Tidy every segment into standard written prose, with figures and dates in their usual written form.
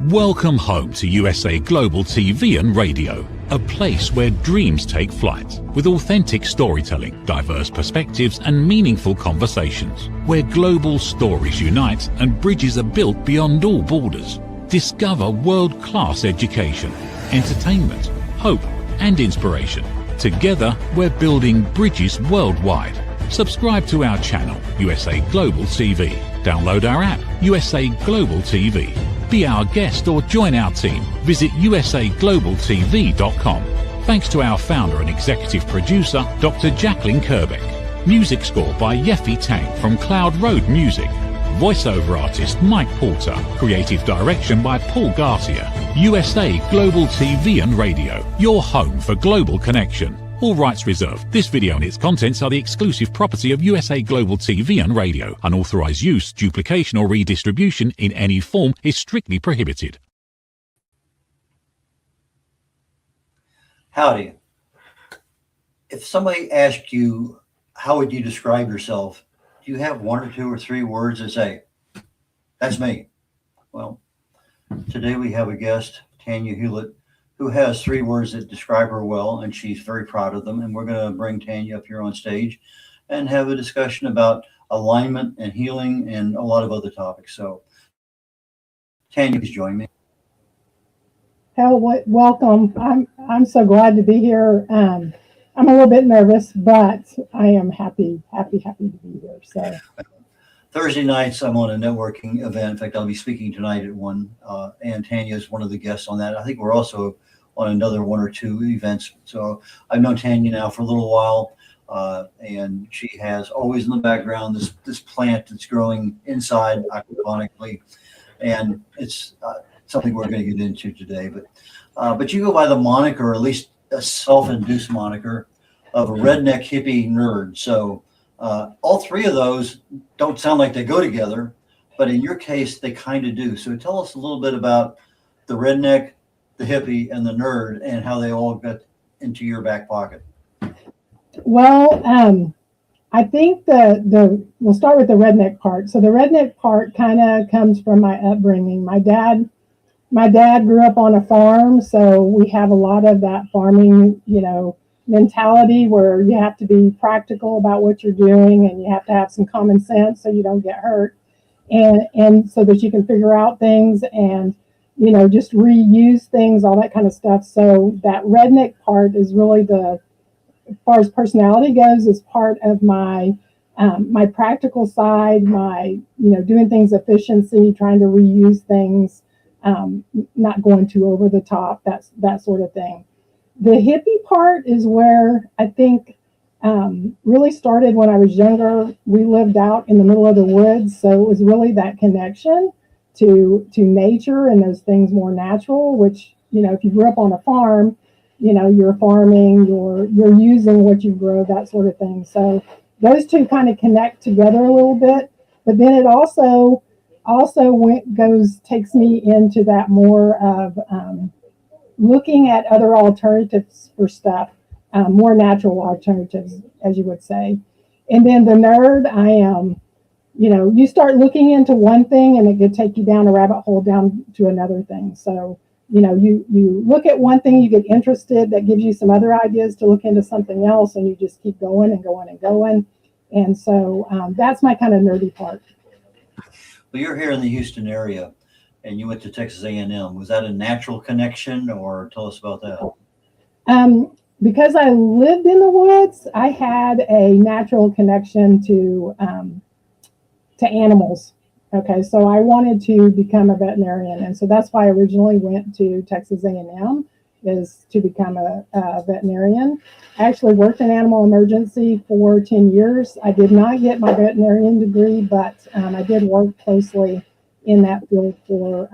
Welcome home to USA Global TV and Radio, a place where dreams take flight, with authentic storytelling, diverse perspectives and meaningful conversations, where global stories unite and bridges are built beyond all borders. Discover world-class education, entertainment, hope and inspiration. Together, we're building bridges worldwide. Subscribe to our channel, USA Global TV. Download our app, USA Global TV. Be our guest or join our team. Visit usaglobaltv.com. Thanks to our founder and executive producer, Dr. Jacqueline Kerbeck. Music score by Yeffy Tang from Cloud Road Music. Voiceover artist Mike Porter. Creative direction by Paul Garcia. USA Global TV and Radio, your home for global connection. All rights reserved. This video and its contents are the exclusive property of USA Global TV and Radio. Unauthorized use, duplication or redistribution in any form is strictly prohibited. Howdy. If somebody asked you, how would you describe yourself? Do you have one or two or three words that say, that's me? Well, today we have a guest, Tanya Hulett, who has three words that describe her well, and she's very proud of them. And we're going to bring Tanya up here on stage and have a discussion about alignment and healing and a lot of other topics. So, Tanya, please join me. Welcome. I'm so glad to be here. I'm a little bit nervous, but I am happy to be here. So. Thursday nights, I'm on a networking event. In fact, I'll be speaking tonight at 1, and Tanya is one of the guests on that. I think we're also on another 1 or 2 events. So I've known Tanya now for a little while, and she has always in the background this plant that's growing inside aquaponically, and it's something we're going to get into today. But you go by the moniker, or at least a self-induced moniker, of a redneck hippie nerd. So all three of those don't sound like they go together, but in your case, they kind of do. So tell us a little bit about the redneck, the hippie, and the nerd, and how they all got into your back pocket. Well, I think we'll start with the redneck part. So the redneck part kind of comes from my upbringing. My dad grew up on a farm, so we have a lot of that farming, mentality where you have to be practical about what you're doing, and you have to have some common sense so you don't get hurt, and so that you can figure out things and just reuse things, all that kind of stuff. So that redneck part is really as far as personality goes, is part of my my practical side, my doing things efficiency, trying to reuse things, not going too over the top, that sort of thing. The hippie part is where I think really started when I was younger. We lived out in the middle of the woods, so it was really that connection to nature and those things more natural, which, if you grew up on a farm, you're farming, you're using what you grow, that sort of thing. So those two kind of connect together a little bit, but then it also takes me into that more of looking at other alternatives for stuff, more natural alternatives, as you would say. And then the nerd, I am, you start looking into one thing and it could take you down a rabbit hole down to another thing. So, you look at one thing, you get interested, that gives you some other ideas to look into something else, and you just keep going and going and going. And so that's my kind of nerdy part. Well, you're here in the Houston area, and you went to Texas A&M. Was that a natural connection, or tell us about that? Because I lived in the woods, I had a natural connection to animals. Okay, so I wanted to become a veterinarian, and so that's why I originally went to Texas A&M, is to become a veterinarian. I actually worked in animal emergency for 10 years. I did not get my veterinarian degree, but I did work closely in that field for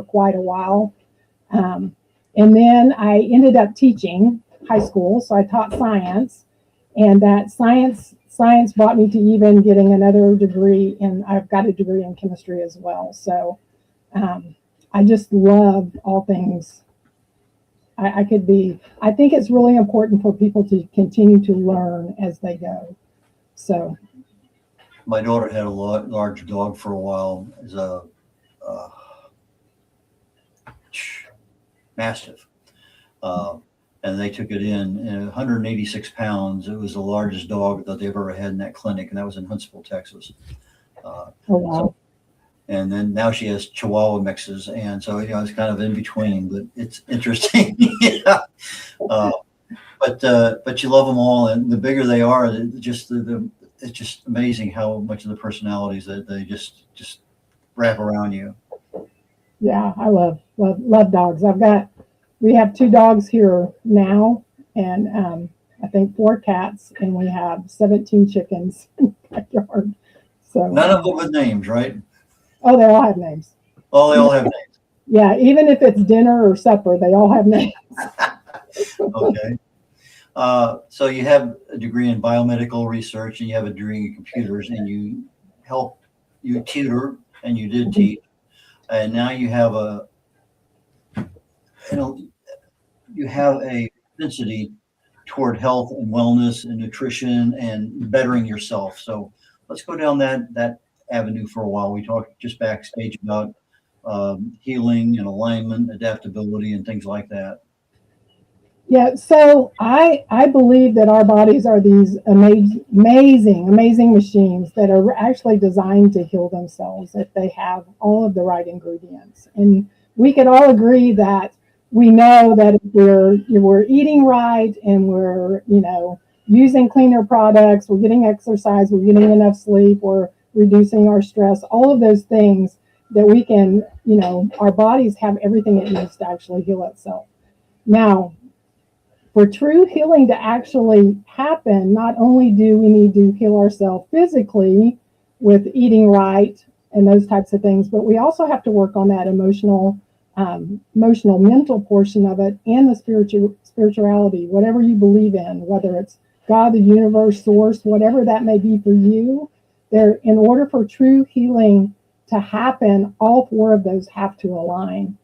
quite a while. And then I ended up teaching high school, so I taught science, and that science brought me to even getting another degree, and I've got a degree in chemistry as well. So I just love all things. I think it's really important for people to continue to learn as they go. So my daughter had a large dog for a while as a Mastiff. And they took it in 186 pounds. It was the largest dog that they've ever had in that clinic, and that was in Huntsville, Texas. Oh, wow. And then now she has Chihuahua mixes, and so it's kind of in between, but it's interesting. Yeah. But you love them all, and the bigger they are, it's just amazing how much of the personalities that they just wrap around you. Yeah, I love dogs. We have 2 dogs here now, and I think 4 cats, and we have 17 chickens in the backyard. So none of them with names, right? Oh, they all have names. Oh, they all have names. Yeah, even if it's dinner or supper, they all have names. Okay. So you have a degree in biomedical research, and you have a degree in computers, and you tutor, and you did teach, and now you have a propensity toward health and wellness and nutrition and bettering yourself. So let's go down that avenue for a while. We talked just backstage about healing and alignment, adaptability, and things like that. Yeah, so I believe that our bodies are these amazing machines that are actually designed to heal themselves if they have all of the right ingredients. And we could all agree that we know that if we're eating right and we're using cleaner products, we're getting exercise, we're getting enough sleep, we're reducing our stress, all of those things that we can, our bodies have everything it needs to actually heal itself. Now, for true healing to actually happen, not only do we need to heal ourselves physically with eating right and those types of things, but we also have to work on that emotional, mental portion of it, and the spirituality, whatever you believe in, whether it's God, the universe, source, whatever that may be for you. In order for true healing to happen, all 4 of those have to align.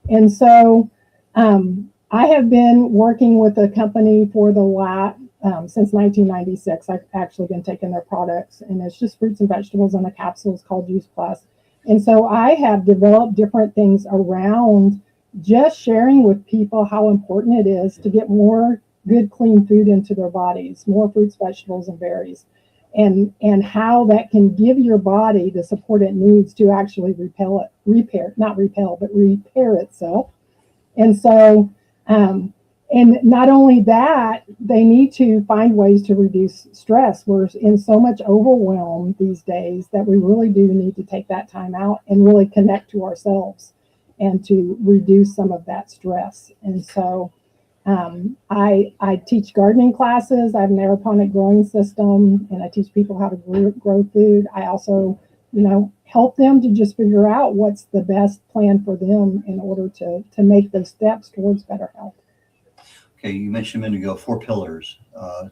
And so I have been working with a company for the last since 1996. I've actually been taking their products, and it's just fruits and vegetables in a capsule. It's called Juice Plus. And so I have developed different things around just sharing with people how important it is to get more good, clean food into their bodies, more fruits, vegetables, and berries, and how that can give your body the support it needs to actually repair itself. And so, and not only that, they need to find ways to reduce stress. We're in so much overwhelm these days that we really do need to take that time out and really connect to ourselves and to reduce some of that stress. And so I teach gardening classes. I have an aeroponic growing system, and I teach people how to grow food. I also, help them to just figure out what's the best plan for them in order to make those steps towards better health. Okay, you mentioned a minute ago 4 pillars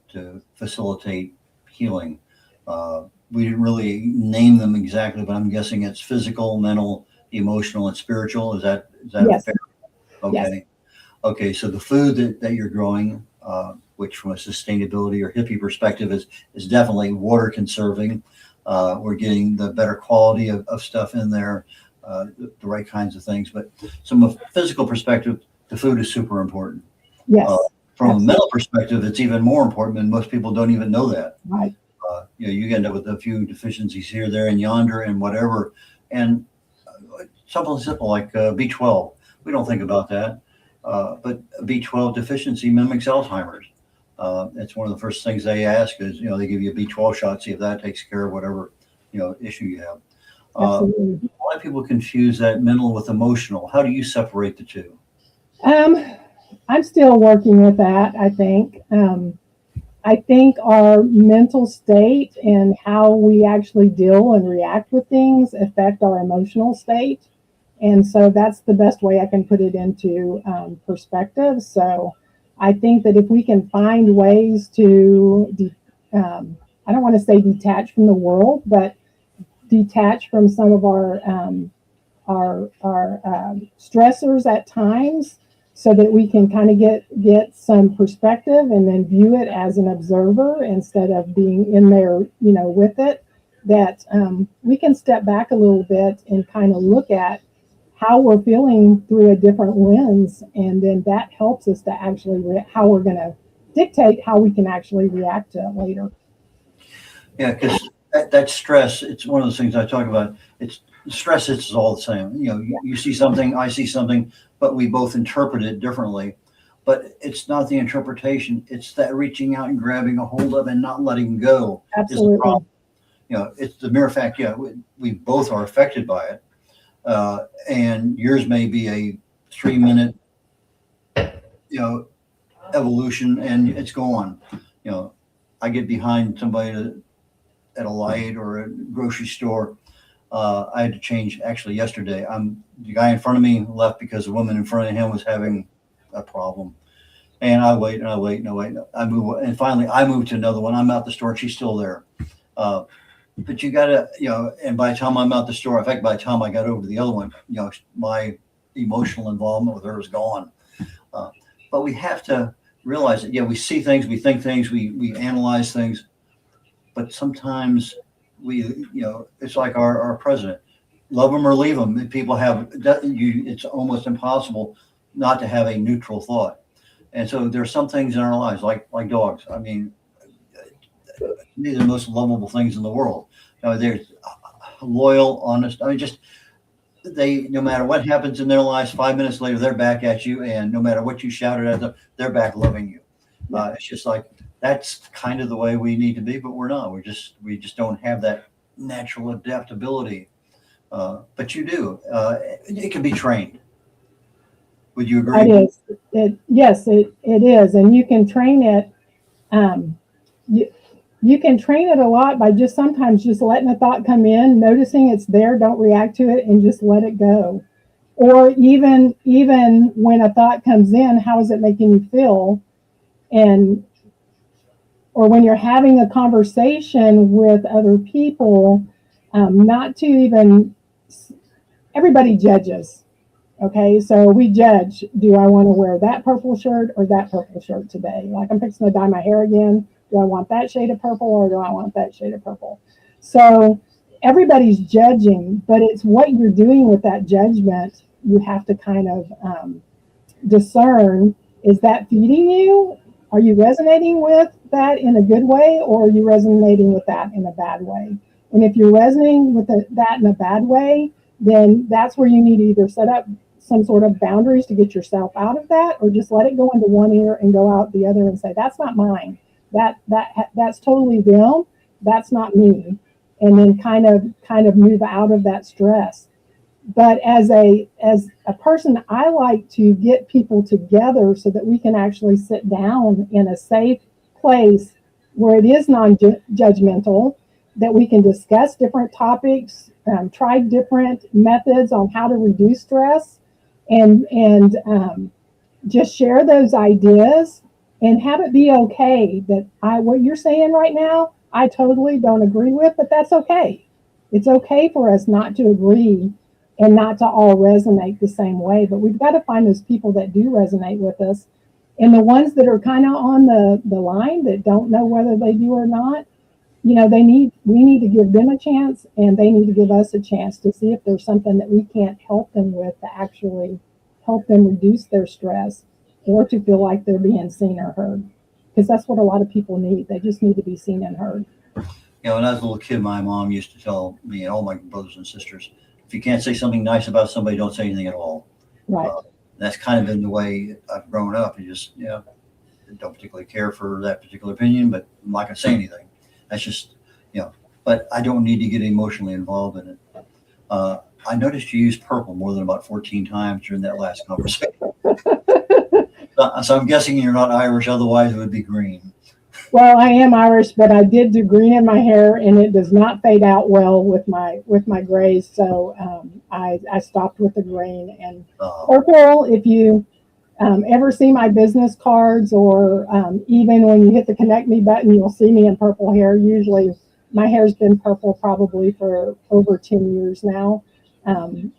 to facilitate healing. We didn't really name them exactly, but I'm guessing it's physical, mental, emotional, and spiritual. Is that Yes. fair? Okay. Yes. Okay, so the food that you're growing, which from a sustainability or hippie perspective is definitely water conserving. We're getting the better quality of stuff in there, the right kinds of things. But from a physical perspective, the food is super important. Yes. From absolutely. A mental perspective, it's even more important, and most people don't even know that. Right. You end up with a few deficiencies here, there, and yonder, and whatever. And something simple like B12. We don't think about that. But B12 deficiency mimics Alzheimer's. It's one of the first things they ask is, they give you a B12 shot, see if that takes care of whatever, issue you have. Absolutely. A lot of people confuse that mental with emotional. How do you separate the two? I'm still working with that, I think. I think our mental state and how we actually deal and react with things affect our emotional state. And so that's the best way I can put it into perspective. So I think that if we can find ways to, I don't want to say detach from the world, but detach from some of our stressors at times, so that we can kind of get some perspective and then view it as an observer instead of being in there, with it, that we can step back a little bit and kind of look at how we're feeling through a different lens, and then that helps us to actually how we're going to dictate how we can actually react to it later. Yeah, because that stress, it's one of those things I talk about. It's stress, it's all the same. You know, you see something, I see something, but we both interpret it differently. But it's not the interpretation, it's that reaching out and grabbing a hold of and not letting go. Absolutely. Is the problem. You know, it's the mere fact, yeah, we both are affected by it. And yours may be a 3-minute, you know, evolution, and it's gone. You know, I get behind somebody at a light or a grocery store. I had to change actually yesterday. The guy in front of me left because the woman in front of him was having a problem. And I wait and I wait and I wait. I move, and finally I move to another one. I'm out the store and she's still there. But you gotta, you know, and by the time I'm out the store, in fact, by the time I got over to the other one, you know, my emotional involvement with her is gone. But we have to realize that, yeah, we see things, we think things, we analyze things, but sometimes you know, it's like our president, love him or leave him. People have, it's almost impossible not to have a neutral thought. And so there are some things in our lives, like dogs. I mean, these are the most lovable things in the world. You know, they're loyal, honest. I mean, just no matter what happens in their lives, 5 minutes later, they're back at you. And no matter what you shouted at them, they're back loving you. It's just like, that's kind of the way we need to be, but we're not. We just don't have that natural adaptability. But you do. It can be trained. Would you agree? It is. Yes, it is. And you can train it. You can train it a lot by just sometimes just letting a thought come in, noticing it's there, don't react to it, and just let it go. Or even when a thought comes in, how is it making you feel? Or when you're having a conversation with other people, not to even, everybody judges. Okay, so we judge, do I want to wear that purple shirt or that purple shirt today? Like, I'm fixing to dye my hair again. Do I want that shade of purple or do I want that shade of purple? So everybody's judging, but it's what you're doing with that judgment. You have to kind of discern, is that feeding you? Are you resonating with that in a good way, or are you resonating with that in a bad way? And if you're resonating with that in a bad way, then that's where you need to either set up some sort of boundaries to get yourself out of that, or just let it go into one ear and go out the other and say, that's not mine. That's totally them. That's not me. And then kind of move out of that stress. But as a person, I like to get people together so that we can actually sit down in a safe place where it is non-judgmental, that we can discuss different topics, try different methods on how to reduce stress, and just share those ideas and have it be okay that what you're saying right now, I totally don't agree with, but that's okay. It's okay for us not to agree and not to all resonate the same way, but we've got to find those people that do resonate with us. And the ones that are kind of on the line that don't know whether they do or not, you know, we need to give them a chance, and they need to give us a chance to see if there's something that we can't help them with to actually help them reduce their stress, or to feel like they're being seen or heard. Because that's what a lot of people need. They just need to be seen and heard. You know, when I was a little kid, my mom used to tell me and all my brothers and sisters, if you can't say something nice about somebody, don't say anything at all. Right. That's kind of been the way I've grown up. You just, don't particularly care for that particular opinion, but I'm not going to say anything. That's just, but I don't need to get emotionally involved in it. I noticed you used purple more than about 14 times during that last conversation. So I'm guessing you're not Irish, otherwise it would be green. Well, I am Irish, but I did do green in my hair, and it does not fade out well with my grays. So I stopped with the green and purple. If you ever see my business cards, or even when you hit the connect me button, you'll see me in purple hair. Usually my hair's been purple probably for over 10 years now.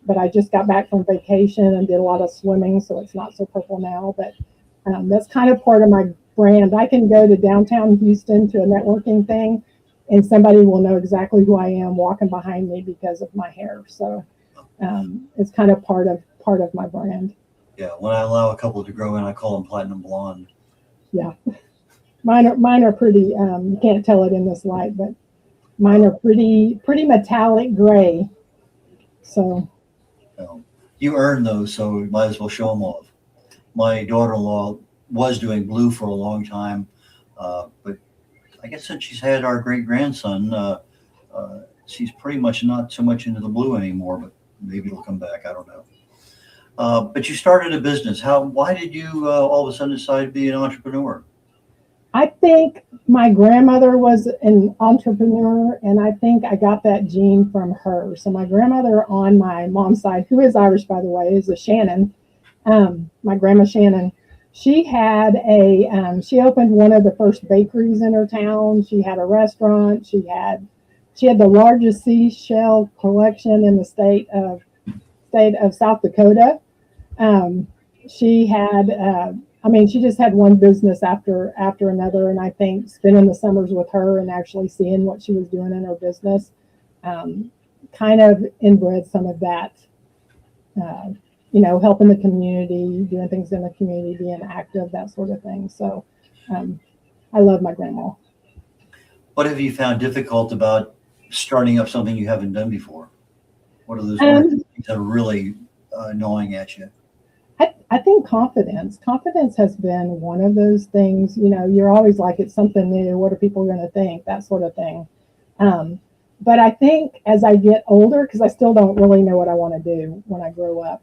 But I just got back from vacation and did a lot of swimming, so it's not so purple now. But that's kind of part of my brand. I can go to downtown Houston to a networking thing, and somebody will know exactly who I am walking behind me because of my hair. So It's kind of part of my brand. Yeah, when I allow a couple to grow in, I call them platinum blonde. Yeah, mine are pretty. You can't tell it in this light, but mine are pretty metallic gray. So you earn those, so you might as well show them off. My daughter-in-law was doing blue for a long time, but I guess since she's had our great-grandson, she's pretty much not so much into the blue anymore, but maybe it'll come back. I don't know. But you started a business. Why did you all of a sudden decide to be an entrepreneur? I think my grandmother was an entrepreneur, and I think I got that gene from her. So my grandmother on my mom's side, who is Irish, by the way, is a Shannon. My grandma Shannon, she had she opened one of the first bakeries in her town. She had a restaurant. She had the largest seashell collection in the state of South Dakota. She had, she just had one business after another. And I think spending the summers with her and actually seeing what she was doing in her business, kind of inbred some of that, helping the community, doing things in the community, being active, that sort of thing. So, I love my grandma. What have you found difficult about starting up something you haven't done before? What are those things that are really gnawing at you? I think confidence has been one of those things. You're always like, it's something new. What are people going to think? That sort of thing. But I think as I get older, because I still don't really know what I want to do when I grow up.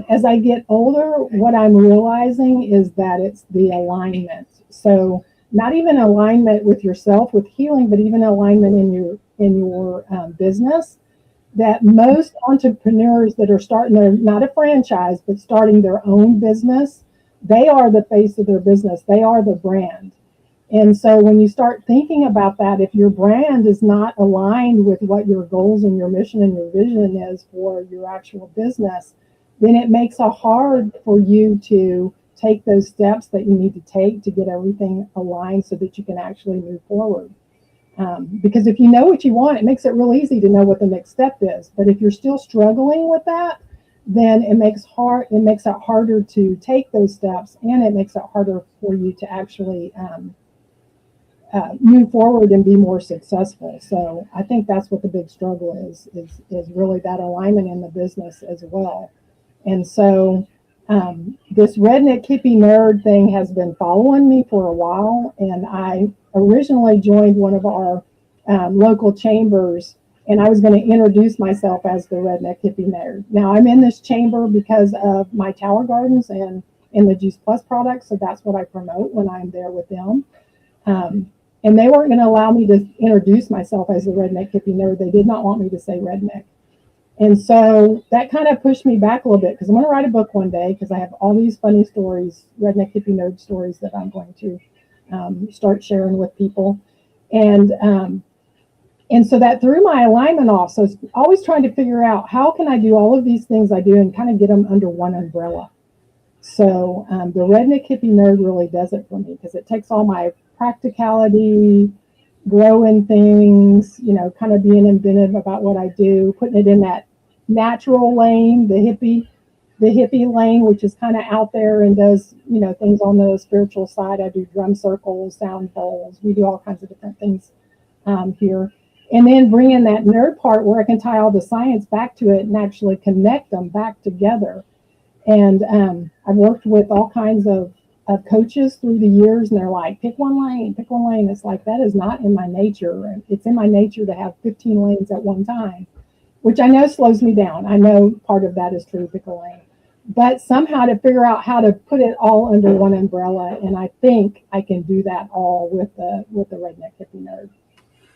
As I get older, what I'm realizing is that it's the alignment. So not even alignment with yourself, with healing, but even alignment in your business. That most entrepreneurs that are starting not a franchise, but starting their own business, they are the face of their business. They are the brand. And so when you start thinking about that, if your brand is not aligned with what your goals and your mission and your vision is for your actual business, then it makes it hard for you to take those steps that you need to take to get everything aligned so that you can actually move forward. Because if you know what you want, it makes it real easy to know what the next step is. But if you're still struggling with that, then it makes it harder to take those steps, and it makes it harder for you to actually move forward and be more successful. So I think that's what the big struggle is really that alignment in the business as well. And so this Redneck Hippie Nerd thing has been following me for a while, and I originally joined one of our local chambers, and I was going to introduce myself as the Redneck Hippie Nerd. Now I'm in this chamber because of my tower gardens and the Juice Plus products, so that's what I promote when I'm there with them. And they weren't going to allow me to introduce myself as the Redneck Hippie Nerd. They did not want me to say redneck. And so that kind of pushed me back a little bit, because I'm going to write a book one day, because I have all these funny stories, Redneck Hippie Nerd stories, that I'm going to start sharing with people. And so that threw my alignment off. So it's always trying to figure out, how can I do all of these things I do and kind of get them under one umbrella? So the Redneck Hippie Nerd really does it for me, because it takes all my practicality, growing things, kind of being inventive about what I do, putting it in that natural lane, the hippie lane, which is kind of out there and does, things on the spiritual side. I do drum circles, sound bowls. We do all kinds of different things here. And then bring in that nerd part where I can tie all the science back to it and actually connect them back together. And I've worked with all kinds of coaches through the years, and they're like, pick one lane. It's like, that is not in my nature. It's in my nature to have 15 lanes at one time, which I know slows me down. I know part of that is true, pick a lane. But somehow to figure out how to put it all under one umbrella, and I think I can do that all with the Redneck Hippie Nerd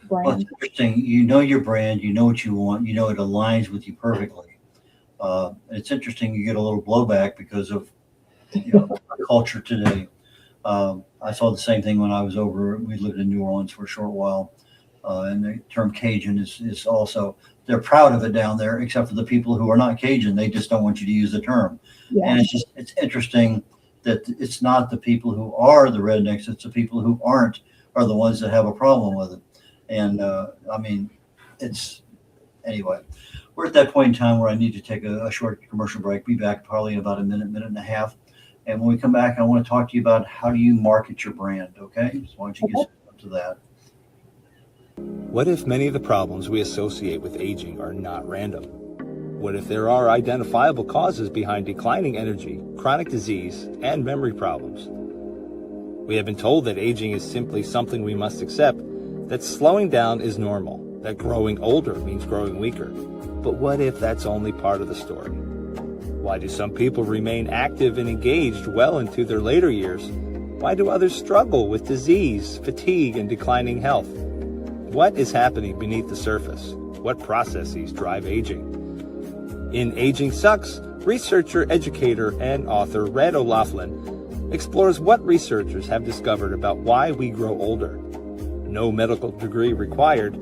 brand. Well, it's interesting. You know your brand, you know what you want, it aligns with you perfectly. It's interesting you get a little blowback because of culture today. I saw the same thing when I was we lived in New Orleans for a short while, and the term Cajun is also, they're proud of it down there, except for the people who are not Cajun. They just don't want you to use the term. Yeah. And it's interesting that it's not the people who are the rednecks, it's the people who aren't are the ones that have a problem with it. And anyway. we're at that point in time where I need to take a short commercial break. Be back probably in about a minute and a half. And when we come back, I want to talk to you about how do you market your brand, okay? So why don't you get to that? What if many of the problems we associate with aging are not random? What if there are identifiable causes behind declining energy, chronic disease, and memory problems? We have been told that aging is simply something we must accept, that slowing down is normal, that growing older means growing weaker. But what if that's only part of the story? Why do some people remain active and engaged well into their later years? Why do others struggle with disease, fatigue, and declining health? What is happening beneath the surface? What processes drive aging? In Aging Sucks, researcher, educator, and author Red O'Loughlin explores what researchers have discovered about why we grow older. No medical degree required,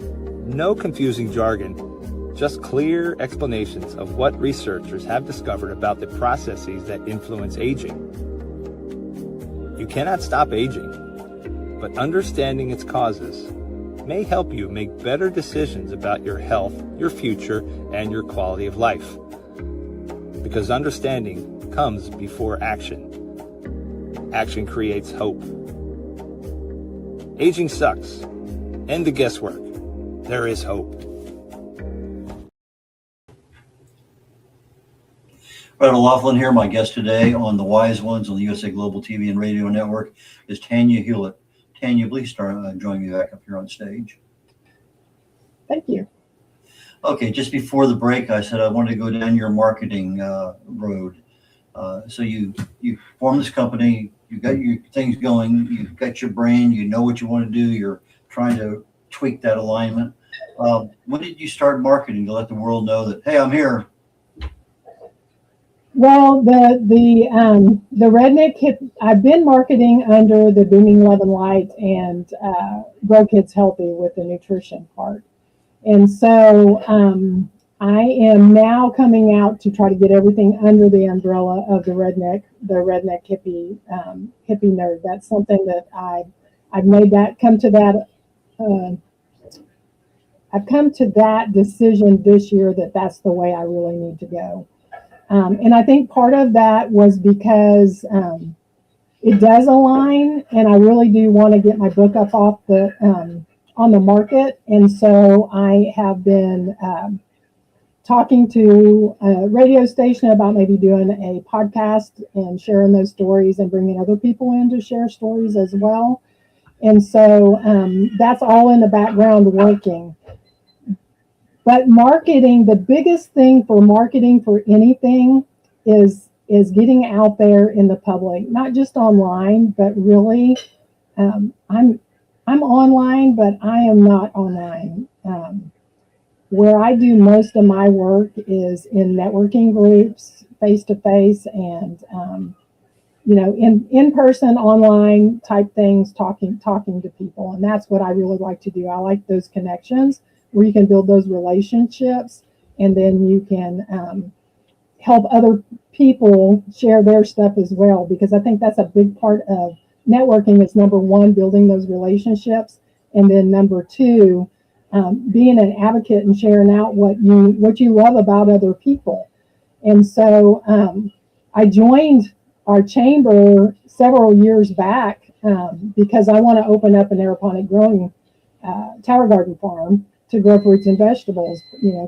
no confusing jargon, just clear explanations of what researchers have discovered about the processes that influence aging. You cannot stop aging, but understanding its causes may help you make better decisions about your health, your future, and your quality of life. Because understanding comes before action. Action creates hope. Aging sucks. End the guesswork. There is hope. Red O'Loughlin here. My guest today on The Wise Ones on the USA Global TV and Radio Network is Tanya Hulett. Tanya, please start join me back up here on stage. Thank you. Okay, just before the break, I said I wanted to go down your marketing road. So you formed this company, you got your things going, you've got your brand, you know what you want to do, you're trying to tweak that alignment. When did you start marketing to let the world know that, hey, I'm here? Well, the Redneck Hippie, I've been marketing under the Booming Love and Light and Grow Kids Healthy with the nutrition part. And so I am now coming out to try to get everything under the umbrella of the Redneck Hippie Nerd. That's something that I've made that come to that. I've come to that decision this year that that's the way I really need to go. And I think part of that was because it does align, and I really do want to get my book up off the on the market. And so I have been talking to a radio station about maybe doing a podcast and sharing those stories and bringing other people in to share stories as well. And so that's all in the background working. But marketing, the biggest thing for marketing for anything is getting out there in the public, not just online, but really, I'm online, but I am not online. Where I do most of my work is in networking groups, face-to-face, and in person, online type things, talking to people, and that's what I really like to do. I like those connections where you can build those relationships, and then you can help other people share their stuff as well, because I think that's a big part of networking. Is number one, building those relationships, and then number two, being an advocate and sharing out what you love about other people. And so I joined our chamber several years back because I want to open up an aeroponic growing tower garden farm to grow fruits and vegetables,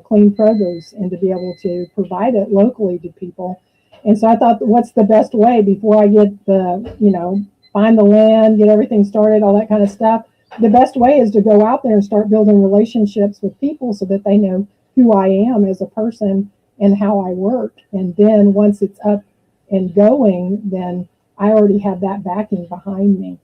clean produce, and to be able to provide it locally to people. And so I thought, what's the best way before I get find the land, get everything started, all that kind of stuff? The best way is to go out there and start building relationships with people so that they know who I am as a person and how I work. And then once it's up and going, then I already have that backing behind me.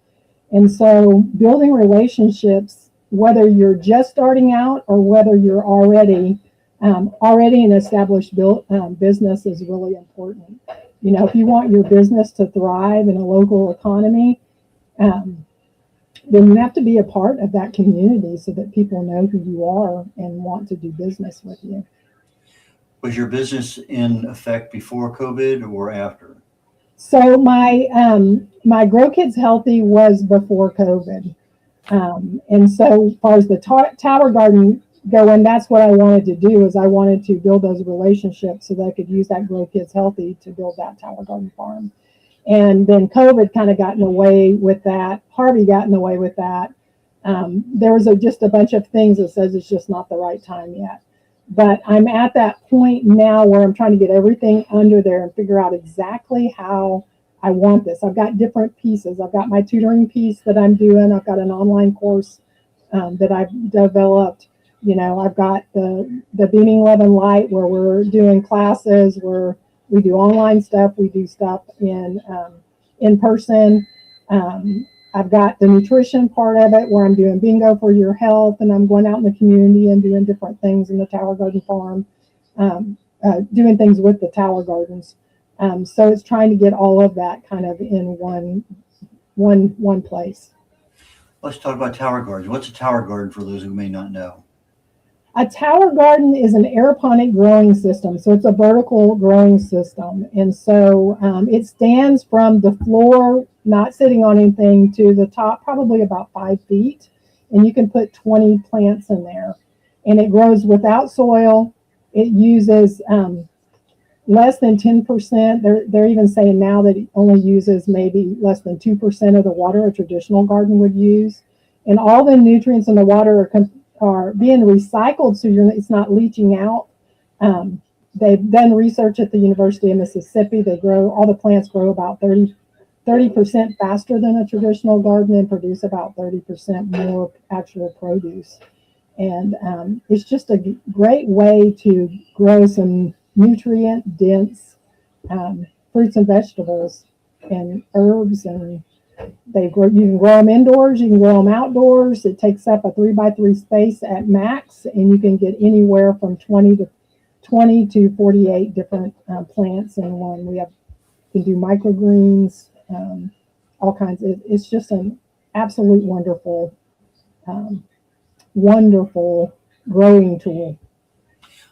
And so building relationships, whether you're just starting out or whether you're already an established business, is really important. If you want your business to thrive in a local economy, then you have to be a part of that community so that people know who you are and want to do business with you. Was your business in effect before COVID or after? So my Grow Kids Healthy was before COVID. And so as far as the tower garden going, that's what I wanted to do, is I wanted to build those relationships so that I could use that Grow Kids Healthy to build that Tower Garden Farm. And then COVID kind of got in the way with that. Harvey got in the way with that. There was just a bunch of things that says it's just not the right time yet. But I'm at that point now where I'm trying to get everything under there and figure out exactly how I want this. I've got different pieces. I've got my tutoring piece that I'm doing. I've got an online course that I've developed. You know, I've got the Beaming Love and Light, where we're doing classes, where we do online stuff. We do stuff in person. I've got the nutrition part of it, where I'm doing bingo for your health, and I'm going out in the community and doing different things in the Tower Garden Farm, doing things with the Tower Gardens. So it's trying to get all of that kind of in one place. Let's talk about Tower Gardens. What's a Tower Garden for those who may not know? A tower garden is an aeroponic growing system. So it's a vertical growing system. And so it stands from the floor, not sitting on anything, to the top, probably about 5 feet. And you can put 20 plants in there. And it grows without soil. It uses less than 10%. They're even saying now that it only uses maybe less than 2% of the water a traditional garden would use. And all the nutrients in the water are being recycled, so it's not leaching out. They've done research at the University of Mississippi. All the plants grow about 30% faster than a traditional garden and produce about 30% more actual produce. And it's just a great way to grow some nutrient-dense fruits and vegetables and herbs, and you can grow them indoors, you can grow them outdoors. It takes up a 3x3 space at max, and you can get anywhere from 20 to 48 different plants in one. You can do microgreens, all kinds. It's just an absolute wonderful growing tool.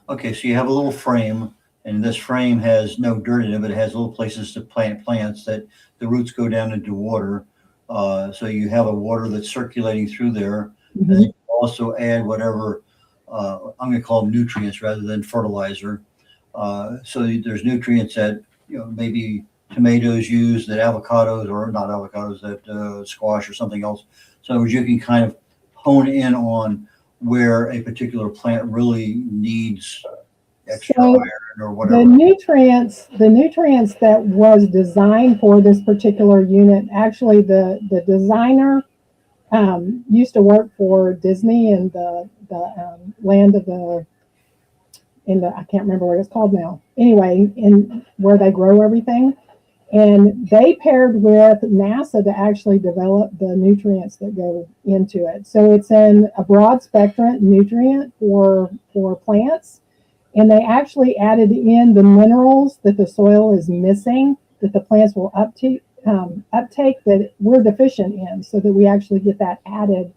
Okay, so you have a little frame, and this frame has no dirt in it, but it has little places to plant plants that the roots go down into water. So you have a water that's circulating through there. Mm-hmm. And you also add whatever, I'm going to call them nutrients rather than fertilizer. So there's nutrients that, maybe tomatoes use, that avocados, or not avocados, that squash or something else. So you can kind of hone in on where a particular plant really needs extra iron or whatever. The nutrients that was designed for this particular unit, actually the designer used to work for Disney in the land of I can't remember what it's called now. Anyway, in where they grow everything. And they paired with NASA to actually develop the nutrients that go into it. So it's in a broad spectrum nutrient for plants. And they actually added in the minerals that the soil is missing, that the plants will uptake that we're deficient in, so that we actually get that added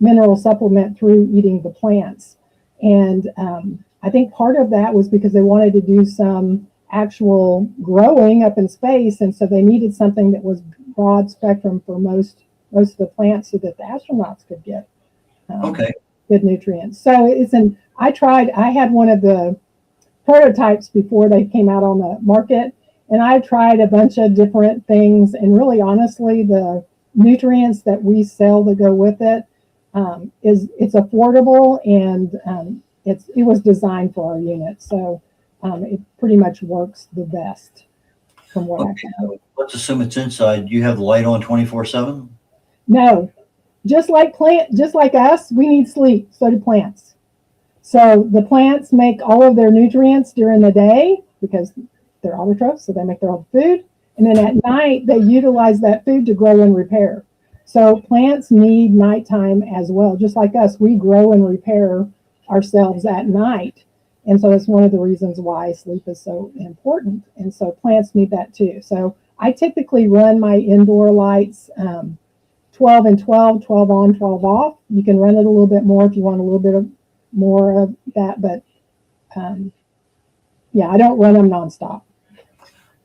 mineral supplement through eating the plants. And I think part of that was because they wanted to do some actual growing up in space, and so they needed something that was broad spectrum for most of the plants, so that the astronauts could get good nutrients. So I had one of the prototypes before they came out on the market, and I tried a bunch of different things, and really honestly the nutrients that we sell that go with it, it's affordable, and it was designed for our unit. So it pretty much works the best from what I found. Let's assume it's inside. Do you have the light on 24/7? No, just like us, we need sleep. So do plants. So the plants make all of their nutrients during the day because they're autotrophs, so they make their own food. And then at night, they utilize that food to grow and repair. So plants need nighttime as well. Just like us, we grow and repair ourselves at night. And so it's one of the reasons why sleep is so important. And so plants need that too. So I typically run my indoor lights 12 and 12, 12 on, 12 off. You can run it a little bit more if you want a little bit more of that. But yeah, I don't run them nonstop.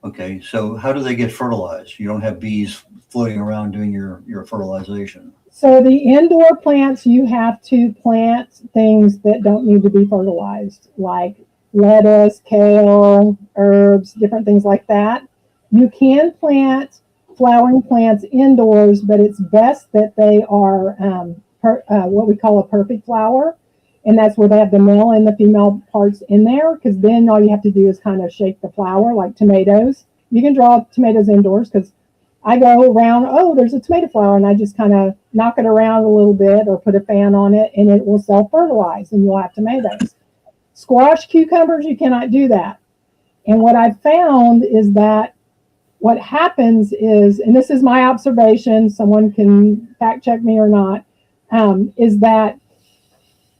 Okay, so how do they get fertilized? You don't have bees floating around doing your fertilization? So the indoor plants, you have to plant things that don't need to be fertilized, like lettuce, kale, herbs, different things like that. You can plant flowering plants indoors, but it's best that they are what we call a perfect flower. And that's where they have the male and the female parts in there, because then all you have to do is kind of shake the flower, like tomatoes. You can draw tomatoes indoors, because I go around, oh, there's a tomato flower, and I just kind of knock it around a little bit or put a fan on it, and it will self-fertilize, and you'll have tomatoes. Squash, cucumbers, you cannot do that. And what I've found is that what happens is, and this is my observation, someone can fact check me or not, is that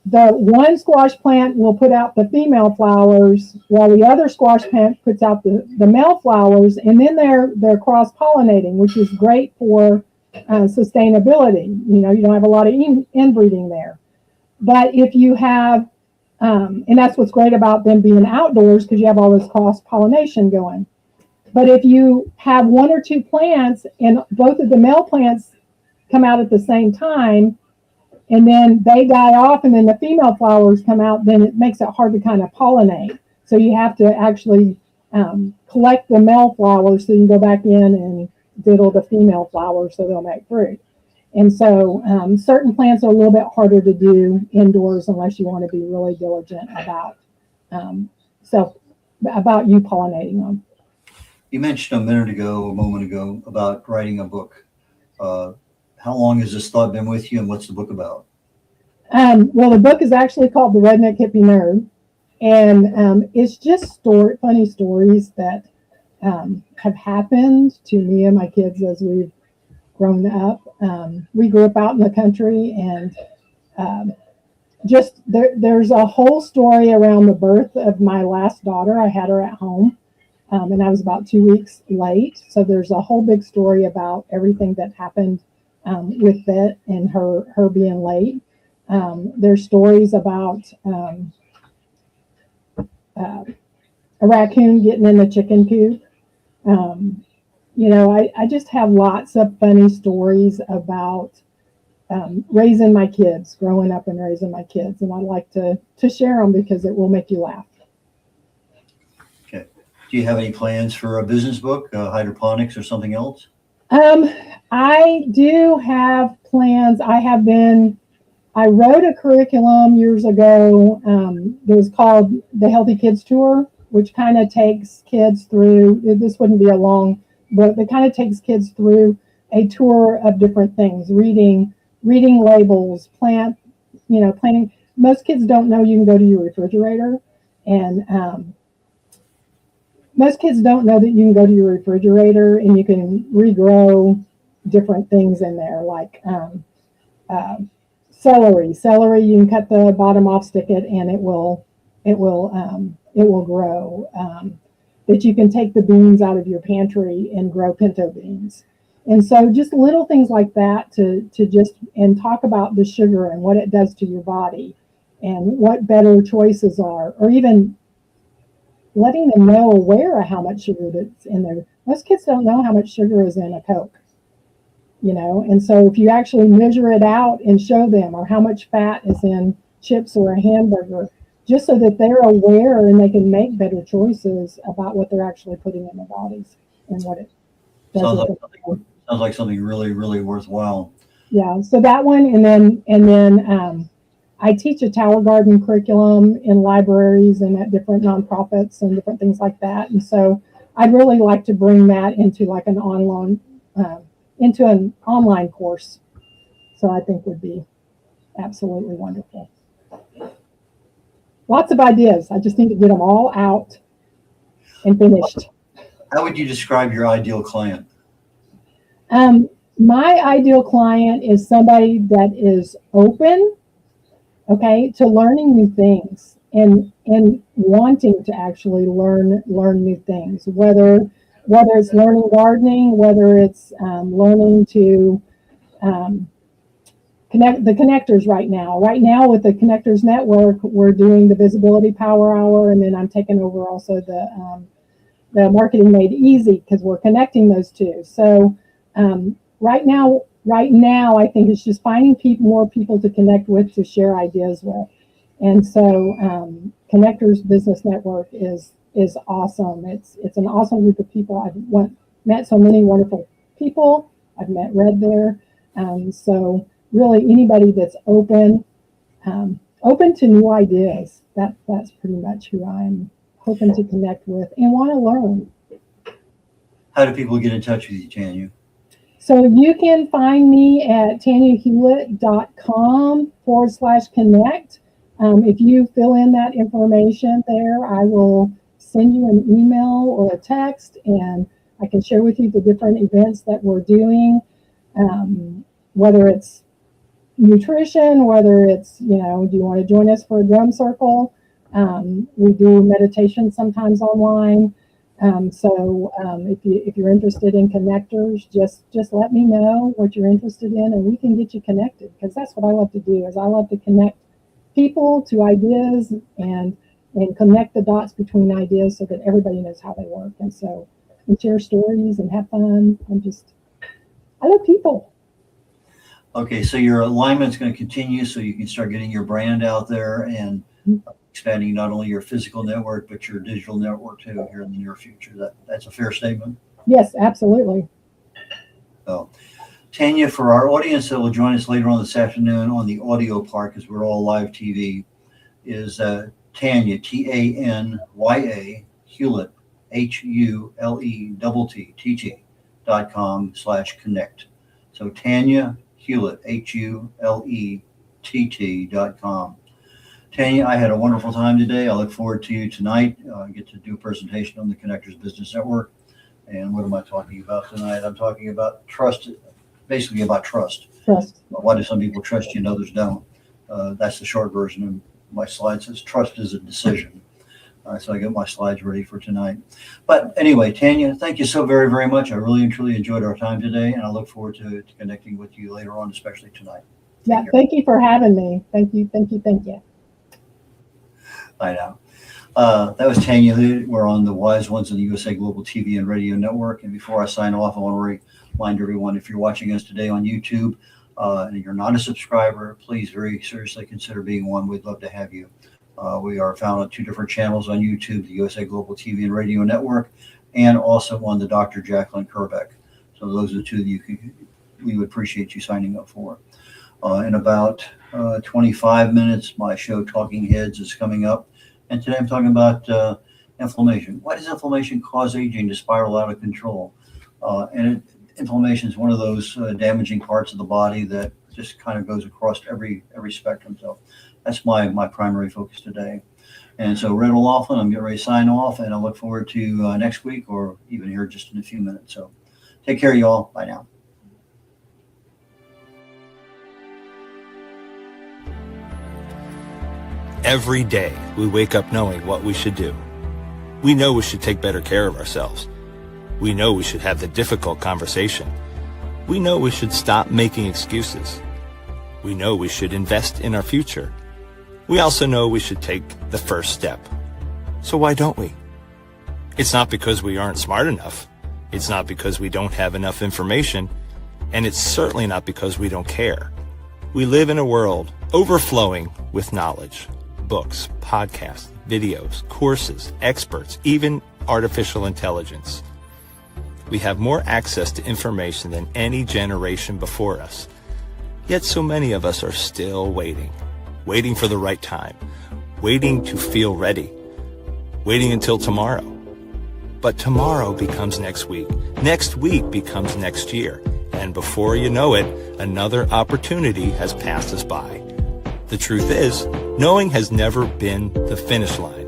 the one squash plant will put out the female flowers while the other squash plant puts out the male flowers, and then they're cross-pollinating, which is great for sustainability. You know, you don't have a lot of inbreeding there. But if you have, and that's what's great about them being outdoors, because you have all this cross-pollination going. But if you have one or two plants and both of the male plants come out at the same time, and then they die off and then the female flowers come out, then it makes it hard to kind of pollinate. So you have to actually collect the male flowers so you can go back in and diddle the female flowers so they'll make fruit. And so certain plants are a little bit harder to do indoors unless you want to be really diligent about you pollinating them. You mentioned a moment ago, about writing a book. How long has this thought been with you, and what's the book about? Well, the book is actually called The Redneck Hippie Nerd, and it's just funny stories that have happened to me and my kids as we've grown up. We grew up out in the country, and there's a whole story around the birth of my last daughter. I had her at home, and I was about 2 weeks late. So there's a whole big story about everything that happened with it and her being late. There's stories about a raccoon getting in the chicken coop. I just have lots of funny stories about raising my kids, growing up and raising my kids, and I like to share them because it will make you laugh. Okay. Do you have any plans for a business book, hydroponics or something else? I do have plans. I wrote a curriculum years ago that was called the Healthy Kids Tour, which kind of takes kids through, this wouldn't be a long book, but kind of takes kids through a tour of different things, reading labels, planting. Most kids don't know you can go to your refrigerator, and most kids don't know that you can go to your refrigerator and you can regrow different things in there, like celery. Celery, you can cut the bottom off, stick it, and it will grow. That you can take the beans out of your pantry and grow pinto beans. And so just little things like that to talk about the sugar and what it does to your body and what better choices are, or even letting them know, aware of how much sugar that's in there. Most kids don't know how much sugar is in a Coke, and so if you actually measure it out and show them, or how much fat is in chips or a hamburger, just so that they're aware and they can make better choices about what they're actually putting in their bodies and what it does. Sounds like something really, really worthwhile. Yeah, so that one, and then I teach a tower garden curriculum in libraries and at different nonprofits and different things like that. And so I'd really like to bring that into like an online course. So I think would be absolutely wonderful. Lots of ideas. I just need to get them all out and finished. How would you describe your ideal client? My ideal client is somebody that is open, to learning new things and wanting to actually learn new things, whether it's learning gardening, whether it's learning to connect the connectors right now. Right now with the Connectors Network, we're doing the Visibility Power Hour, and then I'm taking over also the Marketing Made Easy, because we're connecting those two. So Right now, I think it's just finding more people to connect with, to share ideas with. And so Connectors Business Network is awesome. It's an awesome group of people. I've met so many wonderful people. I've met Red there. So really anybody that's open to new ideas, that's pretty much who I'm hoping to connect with and want to learn. How do people get in touch with you, Tanya? So you can find me at tanyahulett.com/connect. If you fill in that information there, I will send you an email or a text, and I can share with you the different events that we're doing, whether it's nutrition, whether it's, do you want to join us for a drum circle? We do meditation sometimes online. So if you're interested in connectors, just let me know what you're interested in, and we can get you connected, because that's what I love to do. Is I love to connect people to ideas and connect the dots between ideas so that everybody knows how they work, and so we share stories and have fun. I love people. Okay, so your alignment's going to continue, so you can start getting your brand out there and expanding not only your physical network, but your digital network too here in the near future. That's a fair statement? Yes, absolutely. So, Tanya, for our audience that will join us later on this afternoon on the audio part, because we're all live TV, is Tanya, Tanya, Hulett, HULETT.com/connect. So Tanya Hulett, HULETT.com. Tanya, I had a wonderful time today. I look forward to you tonight. I get to do a presentation on the Connectors Business Network. And what am I talking about tonight? I'm talking about trust, basically about trust. Trust. Why do some people trust you and others don't? That's the short version of my slide. Says trust is a decision. So I got my slides ready for tonight. But anyway, Tanya, thank you so very, very much. I really and truly enjoyed our time today, and I look forward to connecting with you later on, especially tonight. Yeah, thank you for having me. Thank you. I know. That was Tanya Hulett. We're on the Wise Ones on the USA Global TV and Radio Network. And before I sign off, I want to remind everyone, if you're watching us today on YouTube and you're not a subscriber, please very seriously consider being one. We'd love to have you. We are found on 2 different channels on YouTube, the USA Global TV and Radio Network, and also on the Dr. Jacqueline Kerbeck. So those are the 2 that we would appreciate you signing up for. In about 25 minutes, my show Talking Heads is coming up. And today I'm talking about inflammation. Why does inflammation cause aging to spiral out of control? Inflammation is one of those damaging parts of the body that just kind of goes across every spectrum. So that's my primary focus today. And so Red O'Laughlin, I'm getting ready to sign off, and I look forward to next week or even here just in a few minutes. So take care, y'all. Bye now. Every day, we wake up knowing what we should do. We know we should take better care of ourselves. We know we should have the difficult conversation. We know we should stop making excuses. We know we should invest in our future. We also know we should take the first step. So why don't we? It's not because we aren't smart enough. It's not because we don't have enough information. And it's certainly not because we don't care. We live in a world overflowing with knowledge. Books, podcasts, videos, courses, experts, even artificial intelligence. We have more access to information than any generation before us. Yet so many of us are still waiting for the right time, waiting to feel ready, waiting until tomorrow. But tomorrow becomes next week becomes next year, and before you know it, another opportunity has passed us by. The truth is, knowing has never been the finish line.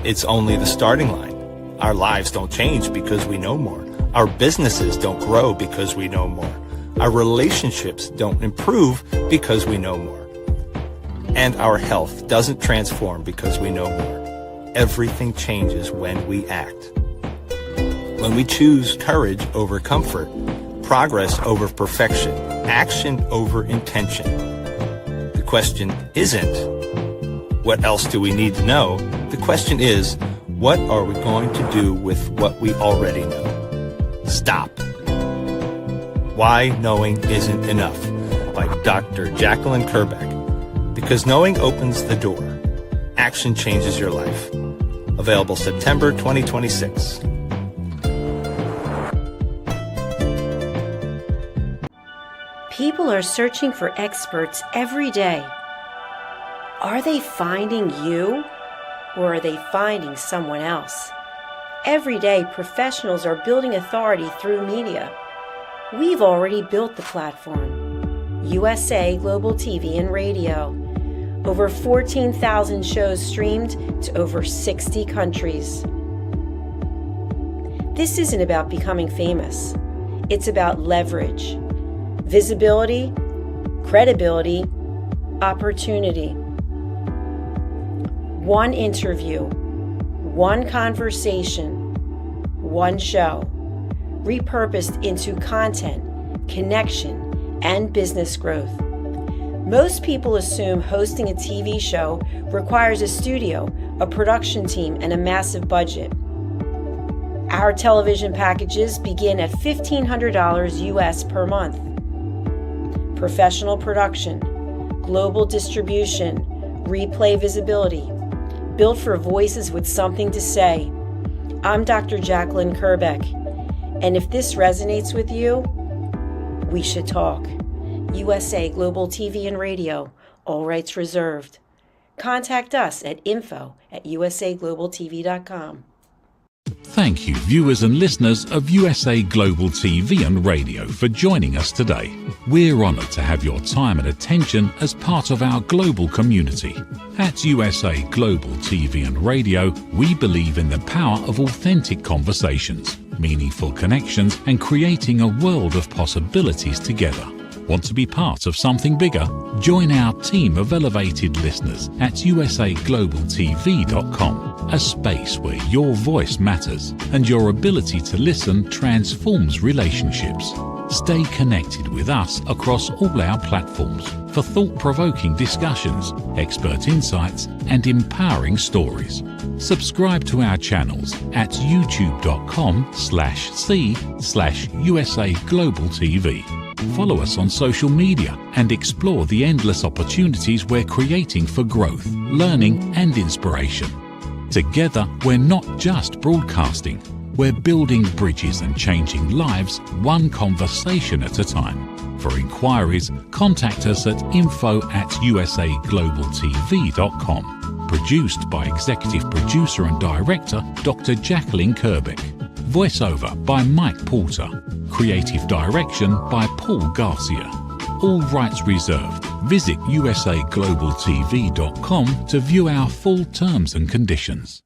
It's only the starting line. Our lives don't change because we know more. Our businesses don't grow because we know more. Our relationships don't improve because we know more. And our health doesn't transform because we know more. Everything changes when we act. When we choose courage over comfort, progress over perfection, action over intention. The question isn't, what else do we need to know? The question is, what are we going to do with what we already know? Stop. Why Knowing Isn't Enough by Dr. Jacqueline Kerbeck. Because knowing opens the door. Action changes your life. Available September 2026. People are searching for experts every day. Are they finding you, or are they finding someone else? Every day, professionals are building authority through media. We've already built the platform. USA Global TV and Radio. Over 14,000 shows streamed to over 60 countries. This isn't about becoming famous. It's about leverage, visibility, credibility, opportunity. One interview, one conversation, one show, repurposed into content, connection, and business growth. Most people assume hosting a TV show requires a studio, a production team, and a massive budget. Our television packages begin at $1,500 US per month. Professional production, global distribution, replay visibility, built for voices with something to say. I'm Dr. Jacqueline Kerbeck, and if this resonates with you, we should talk. USA Global TV and Radio, all rights reserved. Contact us at info@usaglobaltv.com. Thank you, viewers and listeners of USA Global TV and Radio, for joining us today. We're honoured to have your time and attention as part of our global community. At USA Global TV and Radio, we believe in the power of authentic conversations, meaningful connections, and creating a world of possibilities together. Want to be part of something bigger? Join our team of elevated listeners at usaglobaltv.com, a space where your voice matters and your ability to listen transforms relationships. Stay connected with us across all our platforms for thought-provoking discussions, expert insights, and empowering stories. Subscribe to our channels at youtube.com/c/USA Global TV. Follow us on social media and explore the endless opportunities we're creating for growth, learning, and inspiration. Together, we're not just broadcasting, we're building bridges and changing lives one conversation at a time. For inquiries, contact us at info@usaglobaltv.com. Produced by Executive Producer and Director Dr. Jacqueline Kerbeck. Voiceover by Mike Porter. Creative direction by Paul Garcia. All rights reserved. Visit usaglobaltv.com to view our full terms and conditions.